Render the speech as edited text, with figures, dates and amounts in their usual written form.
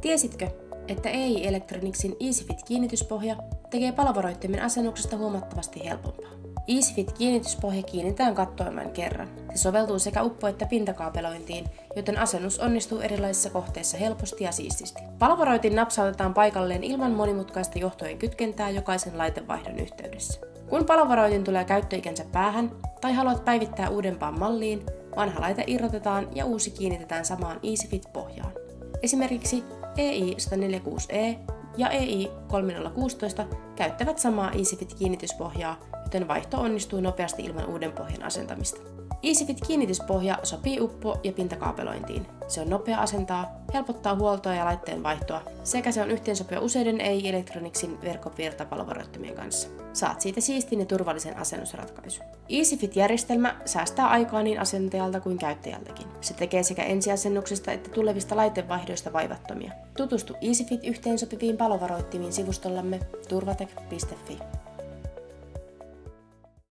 Tiesitkö, että EI Electronicsin EasyFit-kiinnityspohja tekee palovaroittimen asennuksesta huomattavasti helpompaa? EasyFit-kiinnityspohja kiinnitetään kattoon vain kerran. Se soveltuu sekä uppo- että pintakaapelointiin, joten asennus onnistuu erilaisissa kohteissa helposti ja siististi. Palovaroitin napsautetaan paikalleen ilman monimutkaista johtojen kytkentää jokaisen laitevaihdon yhteydessä. Kun palovaroitin tulee käyttöikänsä päähän tai haluat päivittää uudempaan malliin, vanha laite irrotetaan ja uusi kiinnitetään samaan EasyFit-pohjaan. Esimerkiksi EI146E ja EI3016 käyttävät samaa EasyFit-kiinnityspohjaa, joten vaihto onnistuu nopeasti ilman uuden pohjan asentamista. EasyFit-kiinnityspohja sopii uppo- ja pintakaapelointiin. Se on nopea asentaa, helpottaa huoltoa ja laitteen vaihtoa, sekä se on yhteensopiva useiden EI Electronicsin verkkovirtapalovaroittimien kanssa. Saat siitä siistin ja turvallisen asennusratkaisun. EasyFit-järjestelmä säästää aikaa niin asentajalta kuin käyttäjältäkin. Se tekee sekä ensiasennuksesta että tulevista laitevaihdoista vaivattomia. Tutustu EasyFit yhteensopiviin palovaroittimiin sivustollamme turvatech.fi.